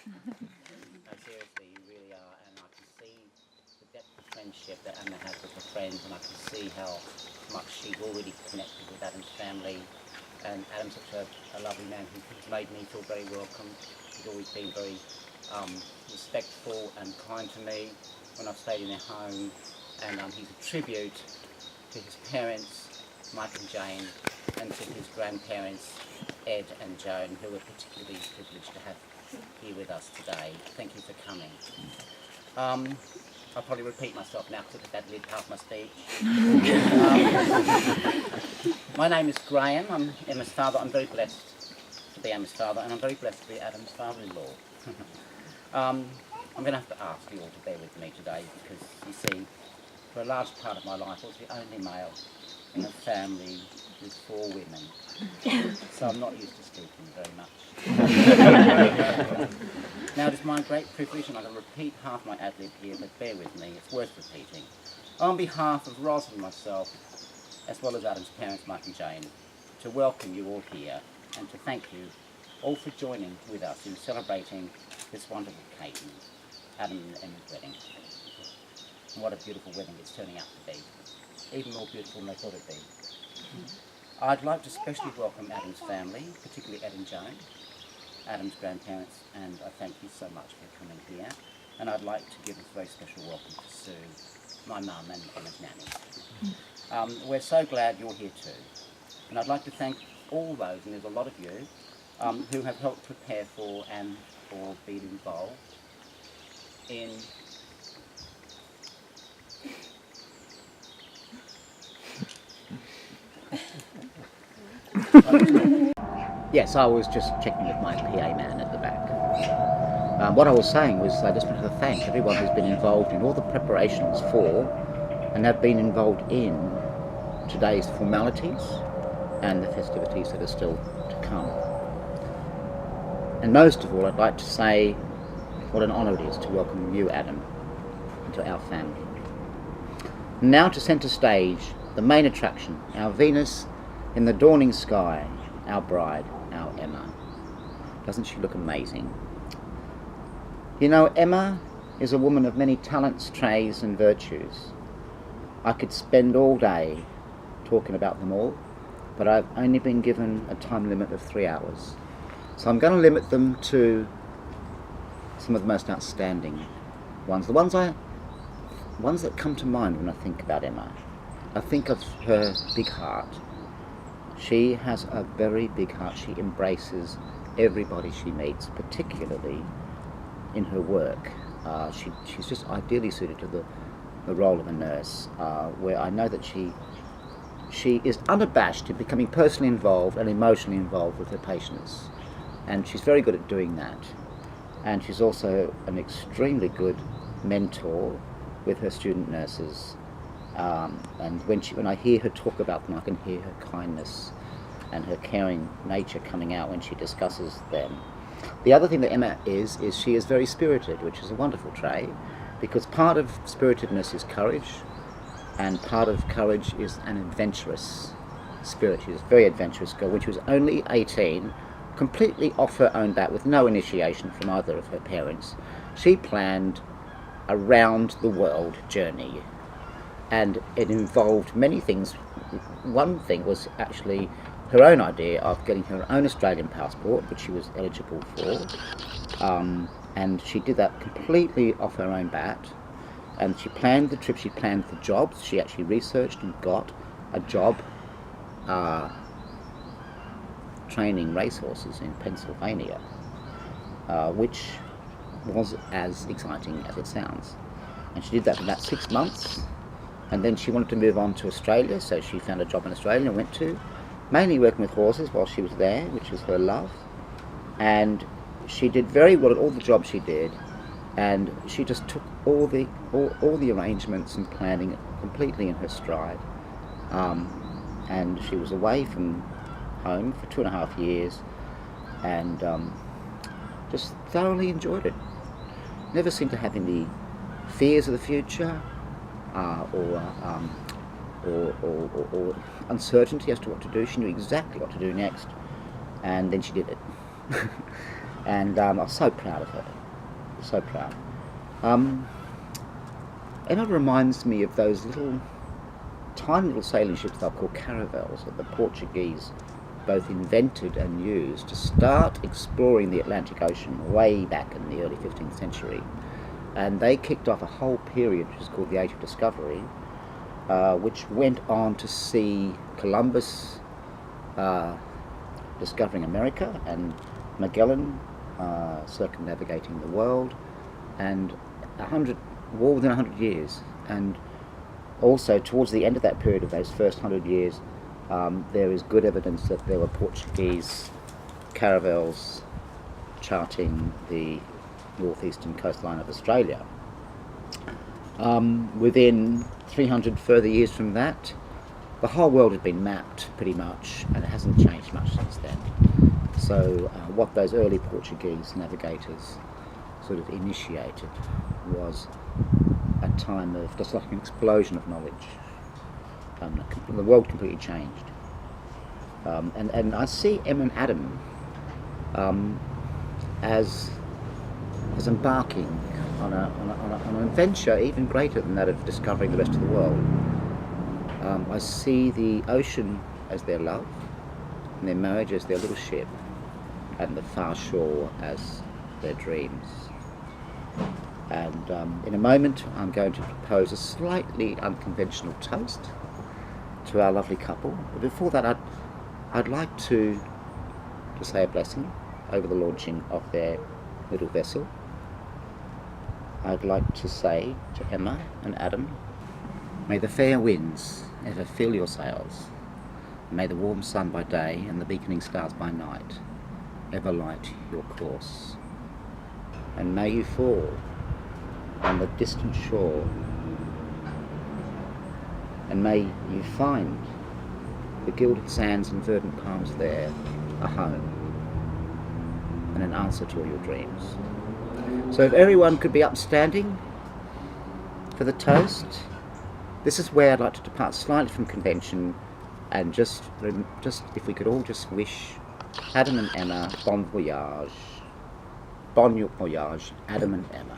No, seriously, you really are, and I can see the depth of friendship that Anna has with her friends, and I can see how much she's already connected with Adam's family. And Adam's such a lovely man. He's made me feel very welcome. He's always been very respectful and kind to me when I've stayed in their home, and he's a tribute to his parents, Mike and Jane, and to his grandparents, Ed and Joan, who we're particularly privileged to have here with us today. Thank you for coming. I'll probably repeat myself now because that lived half my speech. My name is Graham. I'm Emma's father. I'm very blessed to be Emma's father, and I'm very blessed to be Adam's father-in-law. I'm going to have to ask you all to bear with me today because, you see, for a large part of my life I was the only male in a family with 4 women. So I'm not used to speaking very much. Now it is my great privilege, and I'm going to repeat half my ad-lib here, but bear with me, it's worth repeating. On behalf of Ros and myself, as well as Adam's parents, Mike and Jane, to welcome you all here and to thank you all for joining with us in celebrating this wonderful occasion, Adam and Emma's wedding. And what a beautiful wedding it's turning out to be. Even more beautiful than they thought it'd be. I'd like to especially welcome Adam's family, particularly Ed and Joan, Adam's grandparents, and I thank you so much for coming here. And I'd like to give a very special welcome to Sue, my mum and Emma's nanny. We're so glad you're here too. And I'd like to thank all those, and there's a lot of you, who have helped prepare for and or been involved in Yes, I was just checking with my PA man at the back. What I was saying was I just wanted to thank everyone who's been involved in all the preparations for and have been involved in today's formalities and the festivities that are still to come. And most of all, I'd like to say what an honour it is to welcome you, Adam, into our family. Now to centre stage, the main attraction, our Venus in the dawning sky, our bride, our Emma. Doesn't she look amazing? You know, Emma is a woman of many talents, traits and virtues. I could spend all day talking about them all, but I've only been given a time limit of 3 hours. So I'm going to limit them to some of the most outstanding ones. The ones that come to mind when I think about Emma. I think of her big heart. She has a very big heart. She embraces everybody she meets, particularly in her work. She's just ideally suited to the role of a nurse, where I know that she is unabashed in becoming personally involved and emotionally involved with her patients. And she's very good at doing that. And she's also an extremely good mentor with her student nurses. And when I hear her talk about them, I can hear her kindness and her caring nature coming out when she discusses them. The other thing that Emma is she is very spirited, which is a wonderful trait, because part of spiritedness is courage, and part of courage is an adventurous spirit. She's a very adventurous girl. When she was only 18, completely off her own bat, with no initiation from either of her parents, she planned a round-the-world journey. And it involved many things. One thing was actually her own idea of getting her own Australian passport, which she was eligible for. And she did that completely off her own bat. And she planned the trip, she planned the jobs. She actually researched and got a job training racehorses in Pennsylvania, which was as exciting as it sounds. And she did that for about 6 months. And then she wanted to move on to Australia, so she found a job in Australia and went to, mainly working with horses while she was there, which was her love. And she did very well at all the jobs she did, and she just took all the arrangements and planning completely in her stride. And she was away from home for 2.5 years, and just thoroughly enjoyed it. Never seemed to have any fears of the future, or uncertainty as to what to do. She knew exactly what to do next, and then she did it. And I was so proud of her, so proud. Emma reminds me of those tiny little sailing ships they'll call caravels that the Portuguese both invented and used to start exploring the Atlantic Ocean way back in the early 15th century. And they kicked off a whole period which is called the Age of Discovery, which went on to see Columbus discovering America and Magellan circumnavigating the world, and within 100 years. And also towards the end of that period of those first 100 years, there is good evidence that there were Portuguese caravels charting the northeastern coastline of Australia. Within 300 further years from that, the whole world had been mapped pretty much, and it hasn't changed much since then. So what those early Portuguese navigators sort of initiated was a time of just like an explosion of knowledge. The world completely changed. And I see Emma and Adam as embarking on an adventure even greater than that of discovering the rest of the world. I see the ocean as their love, and their marriage as their little ship, and the far shore as their dreams. And in a moment I'm going to propose a slightly unconventional toast to our lovely couple. But before that, I'd like to say a blessing over the launching of their little vessel. I'd like to say to Emma and Adam, may the fair winds ever fill your sails, may the warm sun by day and the beaconing stars by night ever light your course, and may you fall on the distant shore, and may you find the gilded sands and verdant palms there a home and an answer to all your dreams. So if everyone could be upstanding for the toast, this is where I'd like to depart slightly from convention, and just if we could all just wish Adam and Emma bon voyage, Adam and Emma.